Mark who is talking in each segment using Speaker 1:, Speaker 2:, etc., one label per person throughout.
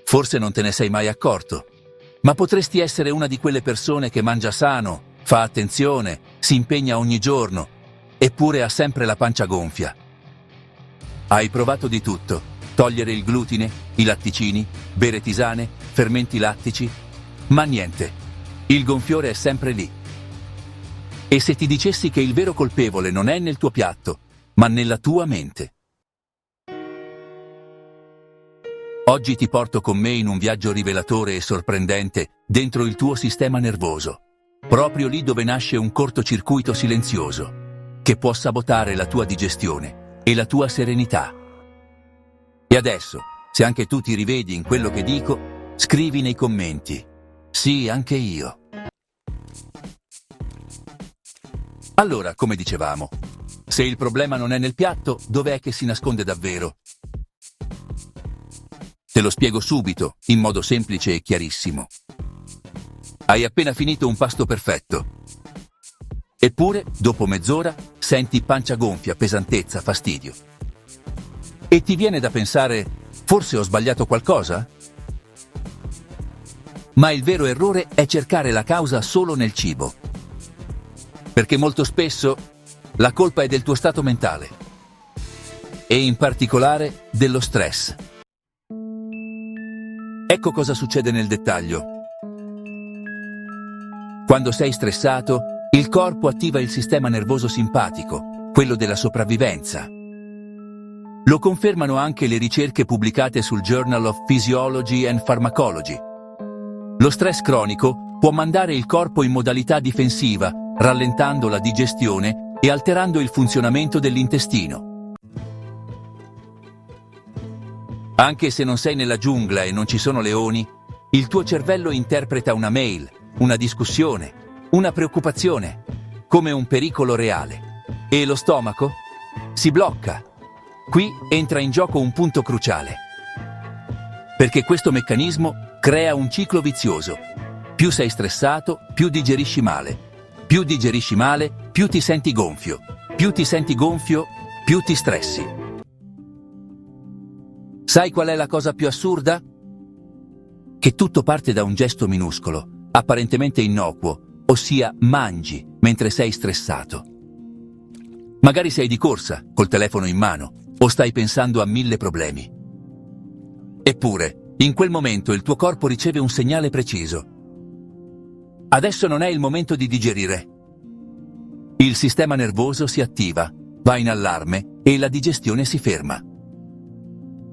Speaker 1: Forse non te ne sei mai accorto, ma potresti essere una di quelle persone che mangia sano, fa attenzione, si impegna ogni giorno, eppure ha sempre la pancia gonfia. Hai provato di tutto: togliere il glutine, i latticini, bere tisane, fermenti lattici, ma niente, il gonfiore è sempre lì. E se ti dicessi che il vero colpevole non è nel tuo piatto, ma nella tua mente? Oggi ti porto con me in un viaggio rivelatore e sorprendente dentro il tuo sistema nervoso, proprio lì dove nasce un cortocircuito silenzioso, che può sabotare la tua digestione e la tua serenità. E adesso, se anche tu ti rivedi in quello che dico, scrivi nei commenti: sì, anche io. Allora, come dicevamo, se il problema non è nel piatto, dov'è che si nasconde davvero? Te lo spiego subito, in modo semplice e chiarissimo. Hai appena finito un pasto perfetto. Eppure, dopo mezz'ora, senti pancia gonfia, pesantezza, fastidio. E ti viene da pensare: forse ho sbagliato qualcosa? Ma il vero errore è cercare la causa solo nel cibo. Perché molto spesso la colpa è del tuo stato mentale. E in particolare dello stress. Ecco cosa succede nel dettaglio. Quando sei stressato, il corpo attiva il sistema nervoso simpatico, quello della sopravvivenza. Lo confermano anche le ricerche pubblicate sul Journal of Physiology and Pharmacology. Lo stress cronico può mandare il corpo in modalità difensiva, rallentando la digestione e alterando il funzionamento dell'intestino. Anche se non sei nella giungla e non ci sono leoni, il tuo cervello interpreta una mail, una discussione, una preoccupazione, come un pericolo reale. E lo stomaco si blocca. Qui entra in gioco un punto cruciale. Perché questo meccanismo crea un ciclo vizioso. Più sei stressato, più digerisci male. Più digerisci male, più ti senti gonfio. Più ti senti gonfio, più ti stressi. Sai qual è la cosa più assurda? Che tutto parte da un gesto minuscolo, apparentemente innocuo, ossia mangi mentre sei stressato. Magari sei di corsa, col telefono in mano, o stai pensando a 1000 problemi. Eppure, in quel momento il tuo corpo riceve un segnale preciso. Adesso non è il momento di digerire. Il sistema nervoso si attiva, va in allarme e la digestione si ferma.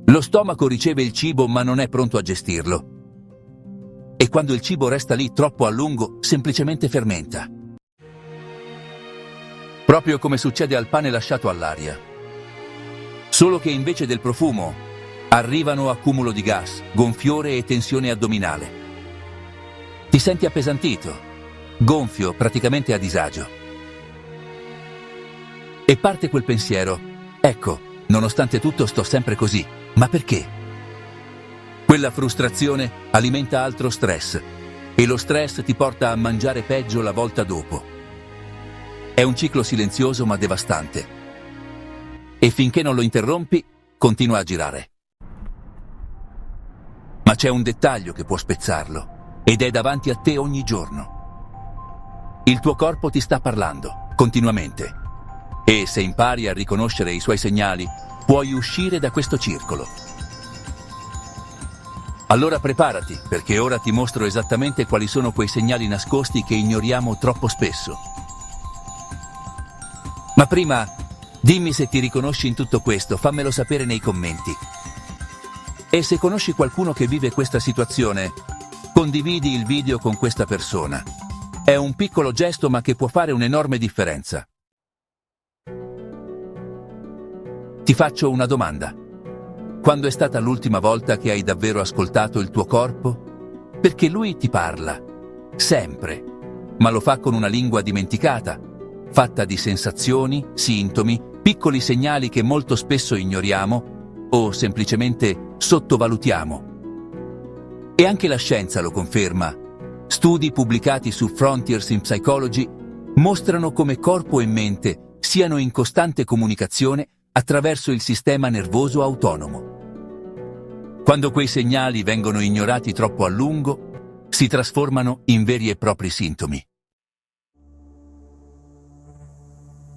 Speaker 1: Lo stomaco riceve il cibo ma non è pronto a gestirlo. E quando il cibo resta lì troppo a lungo, semplicemente fermenta. Proprio come succede al pane lasciato all'aria. Solo che invece del profumo, arrivano accumulo di gas, gonfiore e tensione addominale. Ti senti appesantito, gonfio, praticamente a disagio. E parte quel pensiero: ecco, nonostante tutto sto sempre così. Ma perché? Quella frustrazione alimenta altro stress e lo stress ti porta a mangiare peggio la volta dopo. È un ciclo silenzioso ma devastante. E finché non lo interrompi, continua a girare. Ma c'è un dettaglio che può spezzarlo ed è davanti a te ogni giorno. Il tuo corpo ti sta parlando, continuamente. E se impari a riconoscere i suoi segnali, puoi uscire da questo circolo. Allora preparati, perché ora ti mostro esattamente quali sono quei segnali nascosti che ignoriamo troppo spesso. Ma prima, dimmi se ti riconosci in tutto questo, fammelo sapere nei commenti. E se conosci qualcuno che vive questa situazione, condividi il video con questa persona. È un piccolo gesto ma che può fare un'enorme differenza. Ti faccio una domanda. Quando è stata l'ultima volta che hai davvero ascoltato il tuo corpo? Perché lui ti parla, sempre, ma lo fa con una lingua dimenticata, fatta di sensazioni, sintomi, piccoli segnali che molto spesso ignoriamo o semplicemente sottovalutiamo. E anche la scienza lo conferma. Studi pubblicati su Frontiers in Psychology mostrano come corpo e mente siano in costante comunicazione attraverso il sistema nervoso autonomo. Quando quei segnali vengono ignorati troppo a lungo, si trasformano in veri e propri sintomi.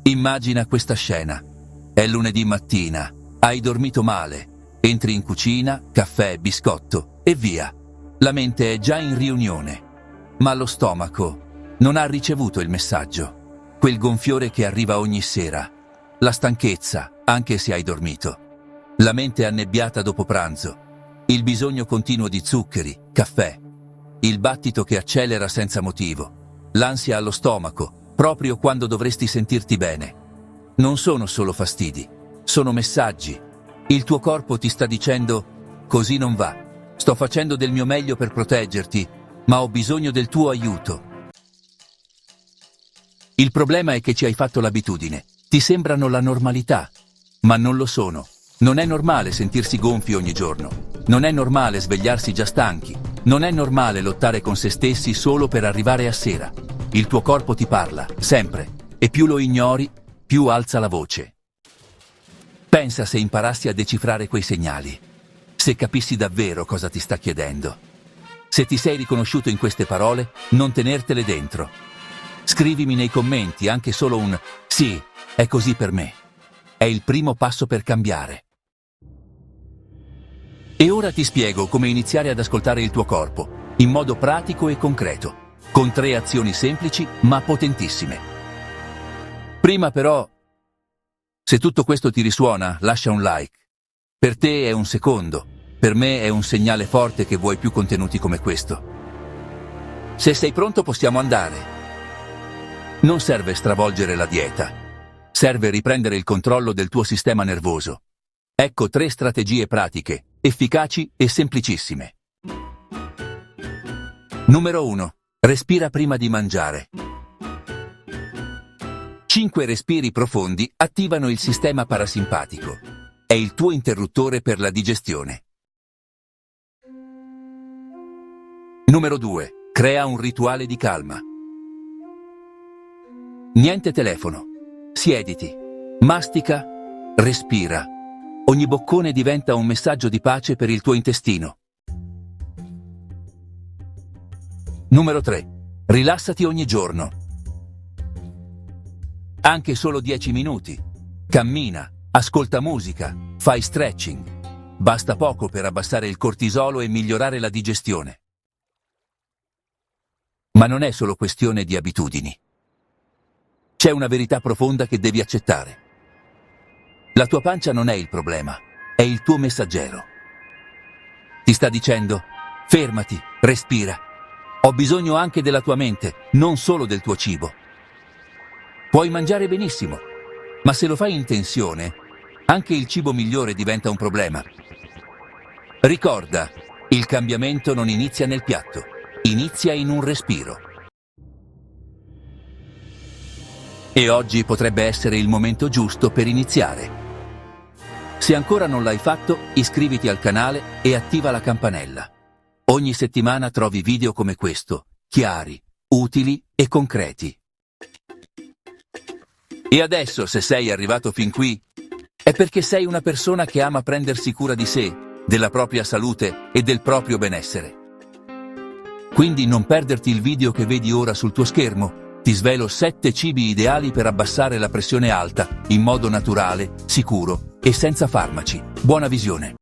Speaker 1: Immagina questa scena. È lunedì mattina, hai dormito male, entri in cucina, caffè, biscotto e via. La mente è già in riunione, ma lo stomaco non ha ricevuto il messaggio. Quel gonfiore che arriva ogni sera, la stanchezza, anche se hai dormito, la mente annebbiata dopo pranzo, il bisogno continuo di zuccheri, caffè, il battito che accelera senza motivo, l'ansia allo stomaco, proprio quando dovresti sentirti bene. Non sono solo fastidi, sono messaggi. Il tuo corpo ti sta dicendo: così non va, sto facendo del mio meglio per proteggerti, ma ho bisogno del tuo aiuto. Il problema è che ci hai fatto l'abitudine, ti sembrano la normalità, ma non lo sono. Non è normale sentirsi gonfi ogni giorno, non è normale svegliarsi già stanchi, non è normale lottare con se stessi solo per arrivare a sera. Il tuo corpo ti parla, sempre, e più lo ignori, più alza la voce. Pensa se imparassi a decifrare quei segnali, se capissi davvero cosa ti sta chiedendo. Se ti sei riconosciuto in queste parole, non tenertele dentro. Scrivimi nei commenti anche solo un «Sì, è così per me». È il primo passo per cambiare. E ora ti spiego come iniziare ad ascoltare il tuo corpo, in modo pratico e concreto, con 3 azioni semplici ma potentissime. Prima però, se tutto questo ti risuona, lascia un like. Per te è un secondo, per me è un segnale forte che vuoi più contenuti come questo. Se sei pronto possiamo andare. Non serve stravolgere la dieta, serve riprendere il controllo del tuo sistema nervoso. Ecco 3 strategie pratiche, efficaci e semplicissime. Numero 1. Respira prima di mangiare. 5 respiri profondi attivano il sistema parasimpatico. È il tuo interruttore per la digestione. Numero 2. Crea un rituale di calma. Niente telefono. Siediti, mastica, respira. Ogni boccone diventa un messaggio di pace per il tuo intestino. Numero 3. Rilassati ogni giorno. Anche solo 10 minuti. Cammina, ascolta musica, fai stretching. Basta poco per abbassare il cortisolo e migliorare la digestione. Ma non è solo questione di abitudini. C'è una verità profonda che devi accettare. La tua pancia non è il problema, è il tuo messaggero. Ti sta dicendo: fermati, respira. Ho bisogno anche della tua mente, non solo del tuo cibo. Puoi mangiare benissimo, ma se lo fai in tensione, anche il cibo migliore diventa un problema. Ricorda, il cambiamento non inizia nel piatto, inizia in un respiro. E oggi potrebbe essere il momento giusto per iniziare. Se ancora non l'hai fatto, iscriviti al canale e attiva la campanella. Ogni settimana trovi video come questo, chiari, utili e concreti. E adesso, se sei arrivato fin qui, è perché sei una persona che ama prendersi cura di sé, della propria salute e del proprio benessere. Quindi non perderti il video che vedi ora sul tuo schermo. Ti svelo 7 cibi ideali per abbassare la pressione alta, in modo naturale, sicuro e senza farmaci. Buona visione!